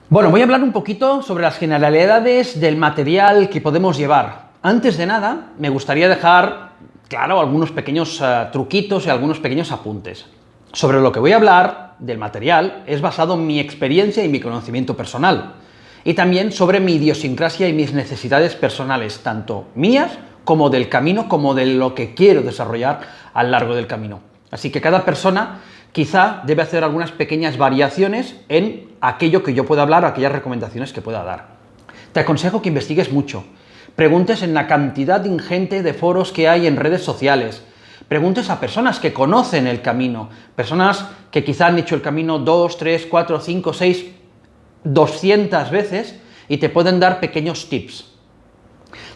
Bueno, voy a hablar un poquito sobre las generalidades del material que podemos llevar. Antes de nada, me gustaría dejar claro algunos pequeños truquitos y algunos pequeños apuntes. Sobre lo que voy a hablar del material es basado en mi experiencia y mi conocimiento personal. Y también sobre mi idiosincrasia y mis necesidades personales, tanto mías como del camino, como de lo que quiero desarrollar a lo largo del camino. Así que cada persona quizá debe hacer algunas pequeñas variaciones en aquello que yo pueda hablar o aquellas recomendaciones que pueda dar. Te aconsejo que investigues mucho, preguntes en la cantidad ingente de foros que hay en redes sociales, preguntes a personas que conocen el camino, personas que quizá han hecho el camino 2, 3, 4, 5, 6, 200 veces y te pueden dar pequeños tips.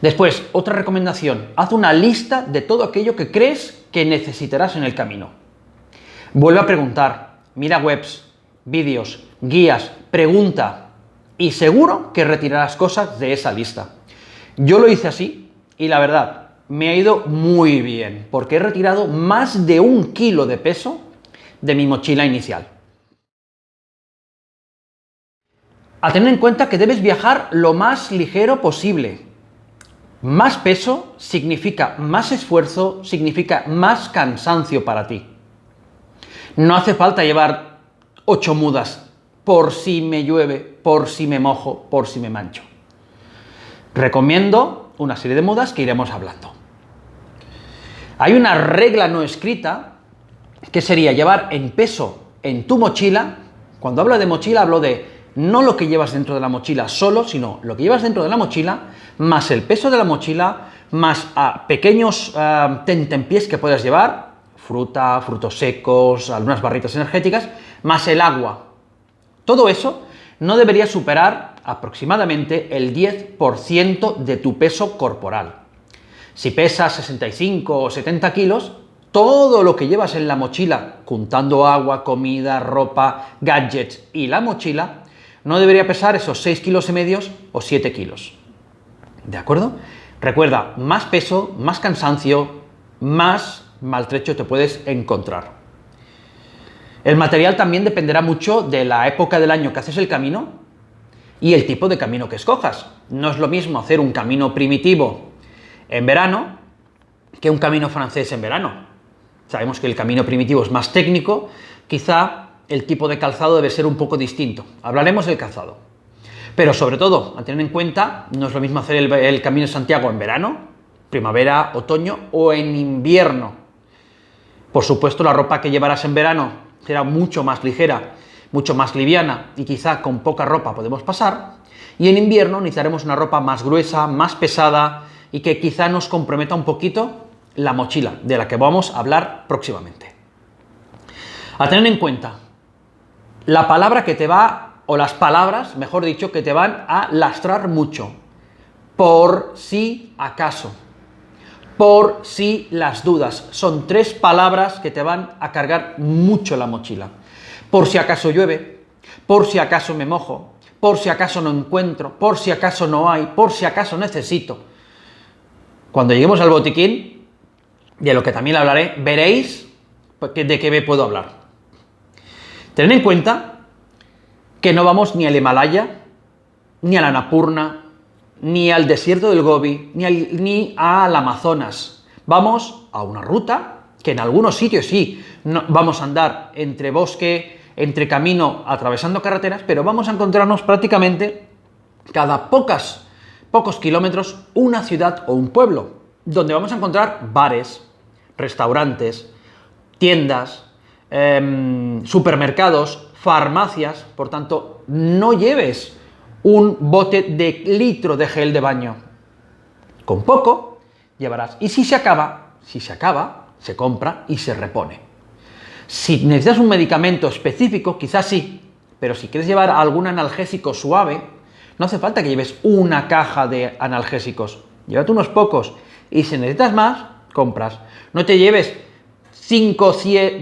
Después, otra recomendación, haz una lista de todo aquello que crees que necesitarás en el camino. Vuelve a preguntar, mira webs, vídeos, guías, pregunta y seguro que retirarás cosas de esa lista. Yo lo hice así y la verdad, me ha ido muy bien porque he retirado más de 1 kilo de peso de mi mochila inicial. A tener en cuenta que debes viajar lo más ligero posible. Más peso significa más esfuerzo, significa más cansancio para ti. No hace falta llevar 8 mudas por si me llueve, por si me mojo, por si me mancho. Recomiendo una serie de mudas que iremos hablando. Hay una regla no escrita que sería llevar en peso en tu mochila. Cuando hablo de mochila hablo de no lo que llevas dentro de la mochila solo, sino lo que llevas dentro de la mochila, más el peso de la mochila, más pequeños tentempiés que puedas llevar, fruta, frutos secos, algunas barritas energéticas, más el agua. Todo eso no debería superar aproximadamente el 10% de tu peso corporal. Si pesas 65 o 70 kilos, todo lo que llevas en la mochila, contando agua, comida, ropa, gadgets y la mochila, no debería pesar esos 6,5 kilos o 7 kilos. ¿De acuerdo? Recuerda, más peso, más cansancio, más maltrecho te puedes encontrar. El material también dependerá mucho de la época del año que haces el camino y el tipo de camino que escojas. No es lo mismo hacer un camino primitivo en verano que un camino francés en verano. Sabemos que el camino primitivo es más técnico, quizá el tipo de calzado debe ser un poco distinto. Hablaremos del calzado. Pero sobre todo, a tener en cuenta, no es lo mismo hacer el Camino de Santiago en verano, primavera, otoño o en invierno. Por supuesto, la ropa que llevarás en verano será mucho más ligera, mucho más liviana y quizá con poca ropa podemos pasar. Y en invierno necesitaremos una ropa más gruesa, más pesada y que quizá nos comprometa un poquito la mochila, de la que vamos a hablar próximamente. A tener en cuenta, la palabra que te va, o las palabras, mejor dicho, que te van a lastrar mucho. Por si acaso. Por si las dudas. Son 3 palabras que te van a cargar mucho la mochila. Por si acaso llueve, por si acaso me mojo, por si acaso no encuentro, por si acaso no hay, por si acaso necesito. Cuando lleguemos al botiquín, de lo que también hablaré, veréis de qué me puedo hablar. Tened en cuenta que no vamos ni al Himalaya, ni al Annapurna, ni al desierto del Gobi, ni al Amazonas. Vamos a una ruta que en algunos sitios sí vamos a andar entre bosque, entre camino, atravesando carreteras, pero vamos a encontrarnos prácticamente cada pocos kilómetros una ciudad o un pueblo, donde vamos a encontrar bares, restaurantes, tiendas, supermercados, farmacias. Por tanto, no lleves un bote de litro de gel de baño. Con poco llevarás. Y si se acaba, se compra y se repone. Si necesitas un medicamento específico, quizás sí, pero si quieres llevar algún analgésico suave, no hace falta que lleves una caja de analgésicos. Llévate unos pocos y si necesitas más, compras. No te lleves 5,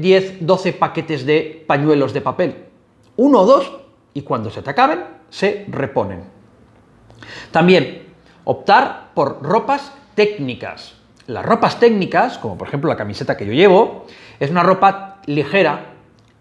10, 12 paquetes de pañuelos de papel. 1 o 2 y cuando se te acaben, se reponen. También, optar por ropas técnicas. Las ropas técnicas, como por ejemplo la camiseta que yo llevo, es una ropa ligera,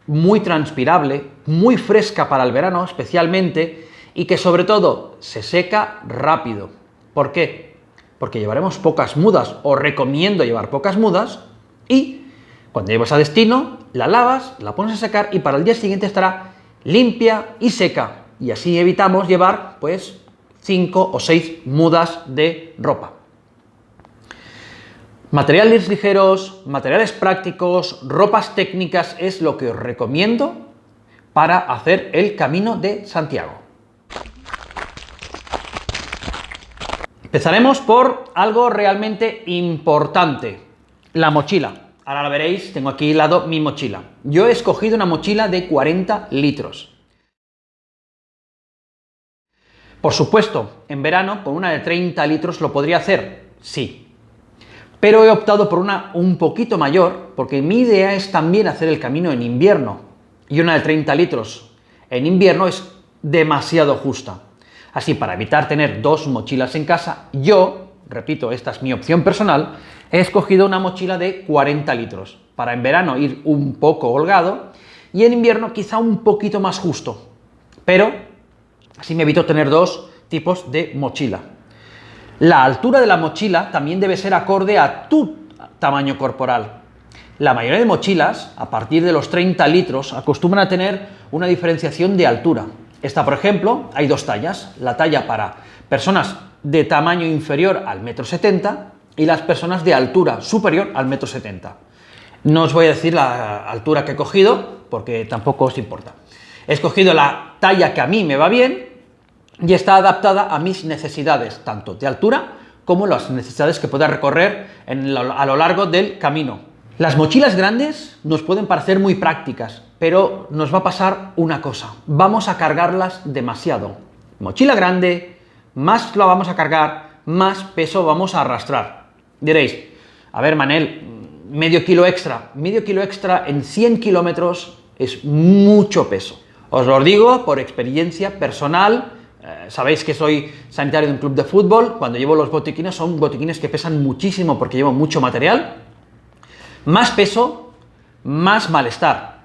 muy transpirable, muy fresca para el verano especialmente, y que sobre todo se seca rápido. ¿Por qué? Porque llevaremos pocas mudas, os recomiendo llevar pocas mudas, y cuando llevas a destino, la lavas, la pones a secar y para el día siguiente estará limpia y seca. Y así evitamos llevar, pues, 5 o 6 mudas de ropa. Materiales ligeros, materiales prácticos, ropas técnicas es lo que os recomiendo para hacer el Camino de Santiago. Empezaremos por algo realmente importante, la mochila. Ahora la veréis, tengo aquí al lado mi mochila. Yo he escogido una mochila de 40 litros. Por supuesto, en verano con una de 30 litros lo podría hacer, sí. Pero he optado por una un poquito mayor, porque mi idea es también hacer el camino en invierno. Y una de 30 litros en invierno es demasiado justa. Así, para evitar tener 2 mochilas en casa, yo, repito, esta es mi opción personal, he escogido una mochila de 40 litros. Para en verano ir un poco holgado y en invierno quizá un poquito más justo. Pero así me evito tener 2 tipos de mochila. La altura de la mochila también debe ser acorde a tu tamaño corporal. La mayoría de mochilas, a partir de los 30 litros, acostumbran a tener una diferenciación de altura. Esta, por ejemplo, hay 2 tallas. La talla para personas de tamaño inferior al 1,70 m y las personas de altura superior al 1,70 m. No os voy a decir la altura que he cogido, porque tampoco os importa. He escogido la talla que a mí me va bien y está adaptada a mis necesidades, tanto de altura como las necesidades que pueda recorrer a lo largo del camino. Las mochilas grandes nos pueden parecer muy prácticas, pero nos va a pasar una cosa, vamos a cargarlas demasiado. Mochila grande, más la vamos a cargar, más peso vamos a arrastrar. Diréis, a ver Manel, medio kilo extra en 100 kilómetros es mucho peso. Os lo digo por experiencia personal. Sabéis que soy sanitario de un club de fútbol. Cuando llevo los botiquines son botiquines que pesan muchísimo porque llevo mucho material. Más peso, más malestar.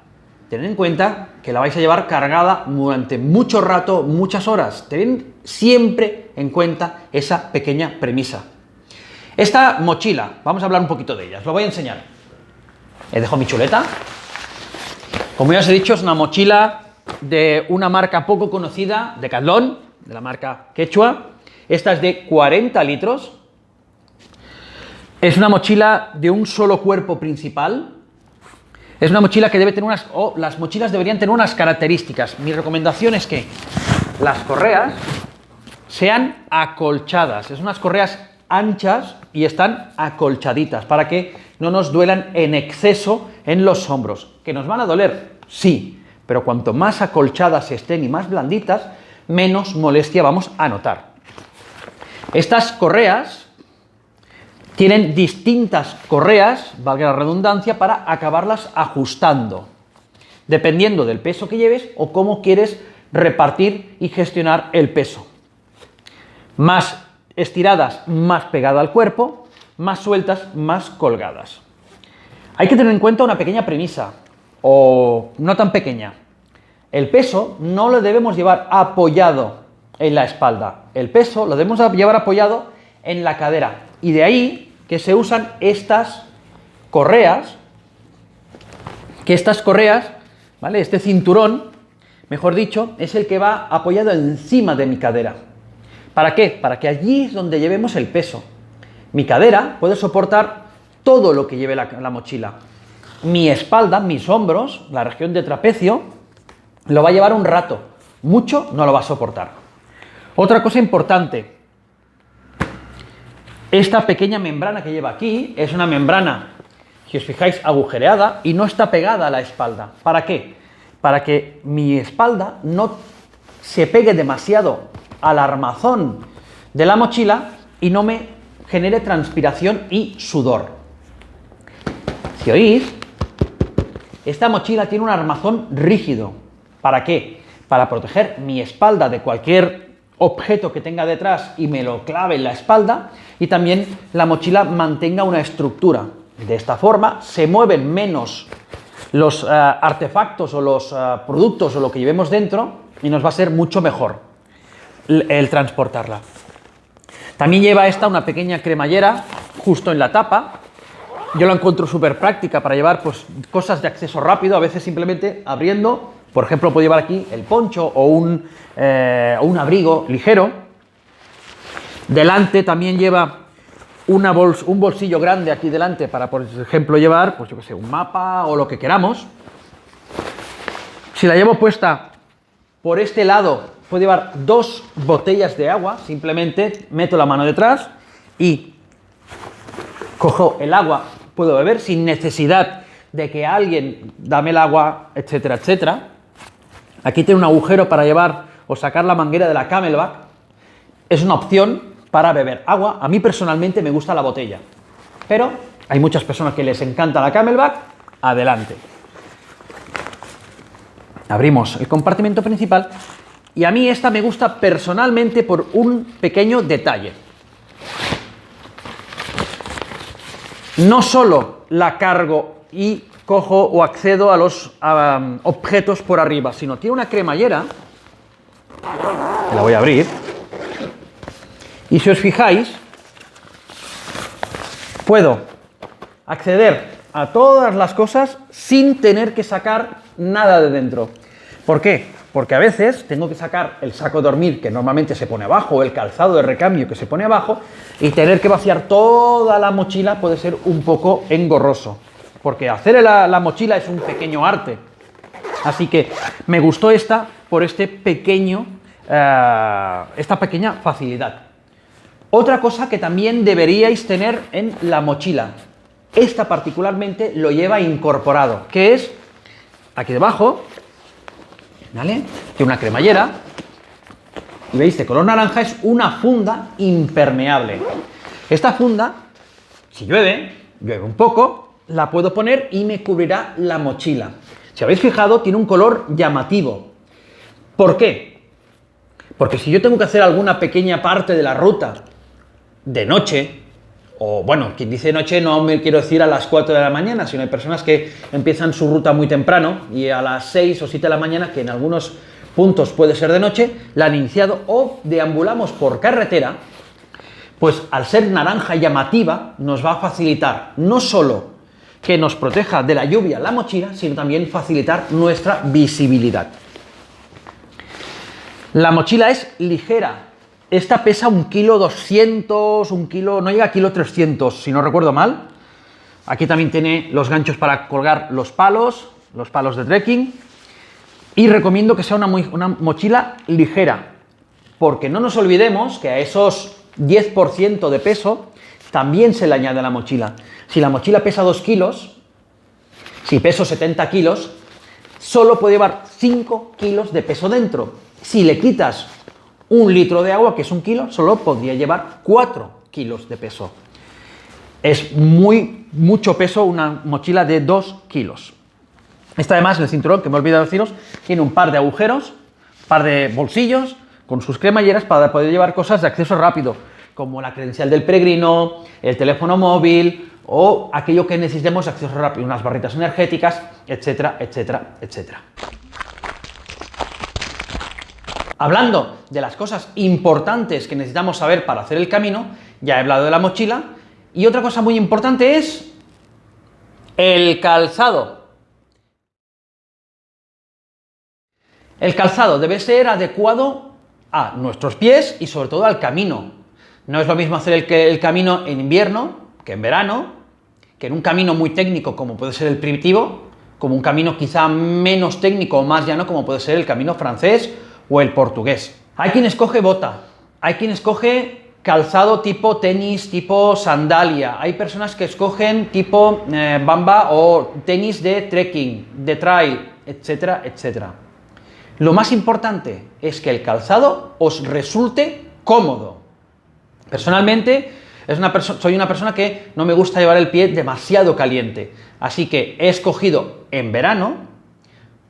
Tened en cuenta que la vais a llevar cargada durante mucho rato, muchas horas. Tened siempre en cuenta esa pequeña premisa. Esta mochila, vamos a hablar un poquito de ella, os lo voy a enseñar. Dejo mi chuleta. Como ya os he dicho, es una mochila de una marca poco conocida, Decathlon, de la marca Quechua. Esta es de 40 litros. Es una mochila de un solo cuerpo principal. Es una mochila que debe tener las mochilas deberían tener unas características. Mi recomendación es que las correas sean acolchadas. Es unas correas anchas y están acolchaditas para que no nos duelan en exceso en los hombros. ¿Que nos van a doler? Sí, pero cuanto más acolchadas estén y más blanditas, menos molestia vamos a notar. Estas correas tienen distintas correas, valga la redundancia, para acabarlas ajustando, dependiendo del peso que lleves o cómo quieres repartir y gestionar el peso. Más estiradas, más pegada al cuerpo, más sueltas, más colgadas. Hay que tener en cuenta una pequeña premisa, o no tan pequeña. El peso no lo debemos llevar apoyado en la espalda. El peso lo debemos llevar apoyado en la cadera. Y de ahí que se usan estas correas, ¿vale? Este cinturón, mejor dicho, es el que va apoyado encima de mi cadera. ¿Para qué? Para que allí es donde llevemos el peso. Mi cadera puede soportar todo lo que lleve la mochila. Mi espalda, mis hombros, la región de trapecio, lo va a llevar un rato. Mucho no lo va a soportar. Otra cosa importante. Esta pequeña membrana que lleva aquí es una membrana, si os fijáis, agujereada y no está pegada a la espalda. ¿Para qué? Para que mi espalda no se pegue demasiado al armazón de la mochila y no me genere transpiración y sudor. Si oís, esta mochila tiene un armazón rígido. ¿Para qué? Para proteger mi espalda de cualquier objeto que tenga detrás y me lo clave en la espalda, y también la mochila mantenga una estructura. De esta forma se mueven menos los artefactos o los productos o lo que llevemos dentro y nos va a ser mucho mejor. el transportarla. También lleva esta una pequeña cremallera justo en la tapa. Yo la encuentro súper práctica para llevar pues, cosas de acceso rápido, a veces simplemente abriendo. Por ejemplo, puedo llevar aquí el poncho o un abrigo ligero. Delante también lleva un bolsillo grande aquí delante para, por ejemplo, llevar, pues yo que sé, un mapa o lo que queramos. Si la llevo puesta por este lado, puedo llevar 2 botellas de agua. Simplemente meto la mano detrás y cojo el agua, puedo beber sin necesidad de que alguien dame el agua, etcétera, etcétera. Aquí tiene un agujero para llevar o sacar la manguera de la CamelBak. Es una opción para beber agua. A mí personalmente me gusta la botella, pero hay muchas personas que les encanta la CamelBak. Adelante. Abrimos el compartimento principal y a mí esta me gusta personalmente por un pequeño detalle. No solo la cargo y cojo o accedo a los objetos por arriba, sino tiene una cremallera, la voy a abrir, y si os fijáis, puedo acceder a todas las cosas sin tener que sacar nada de dentro. ¿Por qué? Porque a veces tengo que sacar el saco de dormir, que normalmente se pone abajo, o el calzado de recambio que se pone abajo, y tener que vaciar toda la mochila puede ser un poco engorroso. Porque hacer la mochila es un pequeño arte. Así que me gustó esta por esta pequeña facilidad. Otra cosa que también deberíais tener en la mochila, esta particularmente lo lleva incorporado, que es aquí debajo, ¿vale? Tiene una cremallera, y veis, de color naranja, es una funda impermeable. Esta funda, si llueve un poco, la puedo poner y me cubrirá la mochila. Si habéis fijado, tiene un color llamativo. ¿Por qué? Porque si yo tengo que hacer alguna pequeña parte de la ruta de noche, o bueno, quien dice noche no me quiero decir a las 4 de la mañana, sino hay personas que empiezan su ruta muy temprano y a las 6 o 7 de la mañana, que en algunos puntos puede ser de noche, la han iniciado, o deambulamos por carretera, pues al ser naranja llamativa nos va a facilitar no solo que nos proteja de la lluvia la mochila, sino también facilitar nuestra visibilidad. La mochila es ligera. Esta pesa 1,2 kg, no llega a 1,3 kg, si no recuerdo mal. Aquí también tiene los ganchos para colgar los palos de trekking. Y recomiendo que sea una mochila ligera, porque no nos olvidemos que a esos 10% de peso también se le añade a la mochila. Si la mochila pesa 2 kilos, si peso 70 kilos, solo puede llevar 5 kilos de peso dentro. Si le quitas 1 litro de agua, que es 1 kilo, solo podría llevar 4 kilos de peso. Es mucho peso una mochila de 2 kilos. Esta además, el cinturón, que me he olvidado deciros, tiene un par de agujeros, par de bolsillos, con sus cremalleras para poder llevar cosas de acceso rápido, como la credencial del peregrino, el teléfono móvil o aquello que necesitemos de acceso rápido, unas barritas energéticas, etcétera, etcétera, etcétera. Hablando de las cosas importantes que necesitamos saber para hacer el camino, ya he hablado de la mochila, y otra cosa muy importante es el calzado. El calzado debe ser adecuado a nuestros pies y sobre todo al camino. No es lo mismo hacer el camino en invierno que en verano, que en un camino muy técnico como puede ser el primitivo, como un camino quizá menos técnico o más llano como puede ser el camino francés o el portugués. Hay quien escoge bota, hay quien escoge calzado tipo tenis, tipo sandalia, hay personas que escogen tipo bamba o tenis de trekking, de trail, etcétera, etcétera. Lo más importante es que el calzado os resulte cómodo. Personalmente, soy una persona que no me gusta llevar el pie demasiado caliente, así que he escogido en verano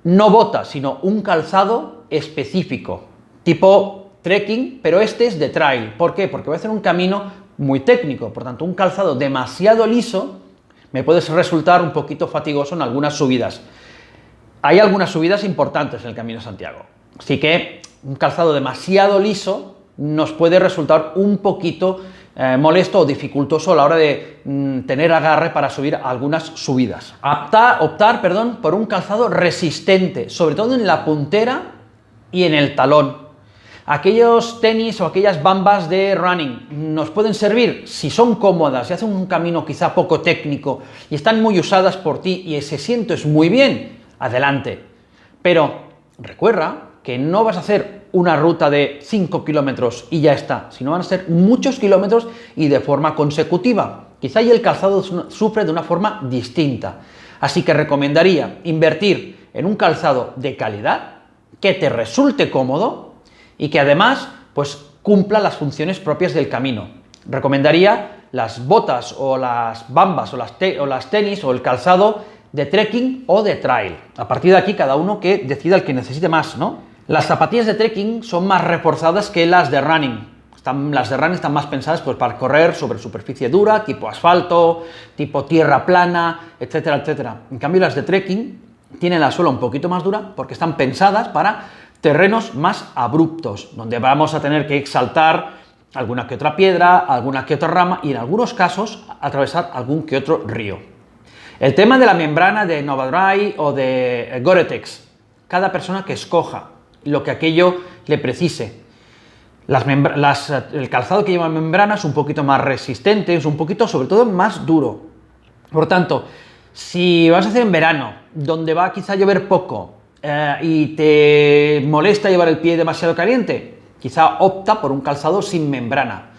no bota, sino un calzado específico, tipo trekking, pero este es de trail. ¿Por qué? Porque voy a hacer un camino muy técnico, por tanto un calzado demasiado liso me puede resultar un poquito fatigoso en algunas subidas. Hay algunas subidas importantes en el Camino de Santiago, así que un calzado demasiado liso nos puede resultar un poquito molesto o dificultoso a la hora de tener agarre para subir algunas subidas. Optar por un calzado resistente, sobre todo en la puntera y en el talón. Aquellos tenis o aquellas bambas de running nos pueden servir si son cómodas y hacen un camino quizá poco técnico y están muy usadas por ti y se sientes muy bien, adelante. Pero recuerda que no vas a hacer una ruta de 5 kilómetros y ya está, sino van a ser muchos kilómetros y de forma consecutiva. Quizá ahí el calzado sufre de una forma distinta. Así que recomendaría invertir en un calzado de calidad, que te resulte cómodo y que además pues cumpla las funciones propias del camino. Recomendaría las botas o las bambas o las tenis o el calzado de trekking o de trail. A partir de aquí cada uno que decida el que necesite más, ¿no? Las zapatillas de trekking son más reforzadas que las de running. Las de running están más pensadas pues, para correr sobre superficie dura, tipo asfalto, tipo tierra plana, etcétera, etcétera. En cambio las de trekking tienen la suela un poquito más dura porque están pensadas para terrenos más abruptos, donde vamos a tener que saltar alguna que otra piedra, alguna que otra rama y en algunos casos atravesar algún que otro río. El tema de la membrana de Novadry o de Gore-Tex, cada persona que escoja lo que aquello le precise. El calzado que lleva membrana es un poquito más resistente, es un poquito sobre todo más duro. Por tanto, si vas a hacer en verano, donde va quizá a llover poco y te molesta llevar el pie demasiado caliente, quizá opta por un calzado sin membrana.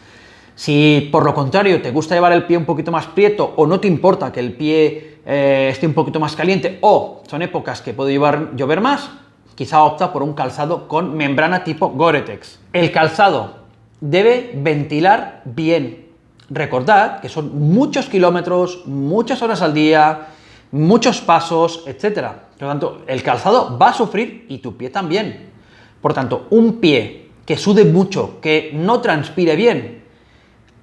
Si por lo contrario te gusta llevar el pie un poquito más prieto o no te importa que el pie esté un poquito más caliente o son épocas que puede llover más, quizá opta por un calzado con membrana tipo Gore-Tex. El calzado debe ventilar bien. Recordad que son muchos kilómetros, muchas horas al día, muchos pasos, etc. Por lo tanto, el calzado va a sufrir y tu pie también. Por tanto, un pie que sude mucho, que no transpire bien,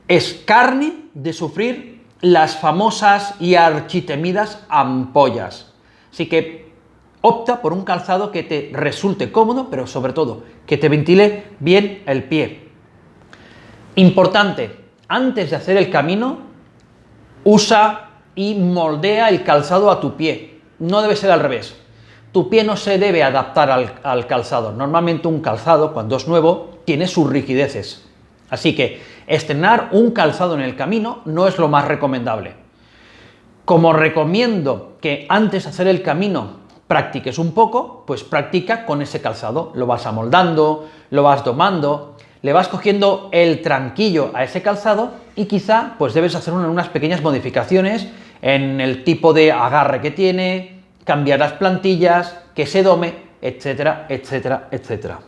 es carne de sufrir las famosas y architemidas ampollas. Así que opta por un calzado que te resulte cómodo, pero sobre todo que te ventile bien el pie. Importante, antes de hacer el camino, usa y moldea el calzado a tu pie. No debe ser al revés. Tu pie no se debe adaptar al calzado. Normalmente un calzado, cuando es nuevo, tiene sus rigideces. Así que estrenar un calzado en el camino no es lo más recomendable. Como recomiendo que antes de hacer el camino practiques un poco, pues practica con ese calzado. Lo vas amoldando, lo vas domando, le vas cogiendo el tranquillo a ese calzado y quizá pues debes hacer unas pequeñas modificaciones en el tipo de agarre que tiene, cambiar las plantillas, que se dome, etcétera, etcétera, etcétera.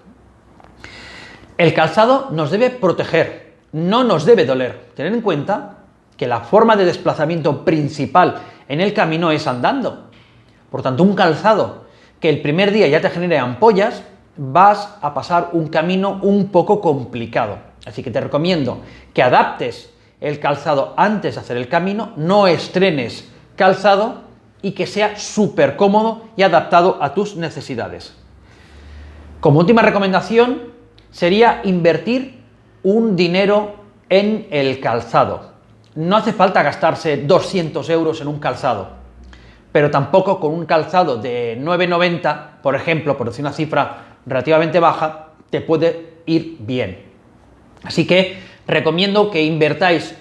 El calzado nos debe proteger, no nos debe doler. Tened en cuenta que la forma de desplazamiento principal en el camino es andando. Por tanto, un calzado que el primer día ya te genere ampollas, vas a pasar un camino un poco complicado. Así que te recomiendo que adaptes el calzado antes de hacer el camino, no estrenes calzado y que sea súper cómodo y adaptado a tus necesidades. Como última recomendación sería invertir un dinero en el calzado. No hace falta gastarse 200 euros en un calzado, pero tampoco con un calzado de 9,90, por ejemplo, por decir una cifra relativamente baja, te puede ir bien. Así que recomiendo que invertáis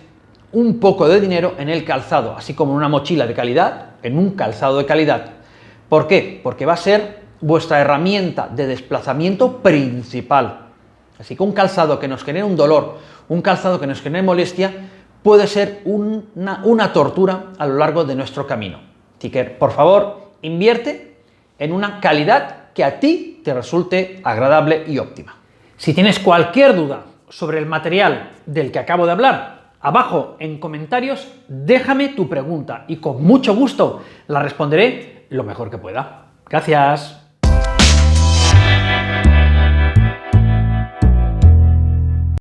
un poco de dinero en el calzado, así como en una mochila de calidad, en un calzado de calidad. ¿Por qué? Porque va a ser vuestra herramienta de desplazamiento principal. Así que un calzado que nos genere un dolor, un calzado que nos genere molestia, puede ser una tortura a lo largo de nuestro camino. Así que, por favor, invierte en una calidad que a ti te resulte agradable y óptima. Si tienes cualquier duda sobre el material del que acabo de hablar, abajo en comentarios déjame tu pregunta y con mucho gusto la responderé lo mejor que pueda. Gracias.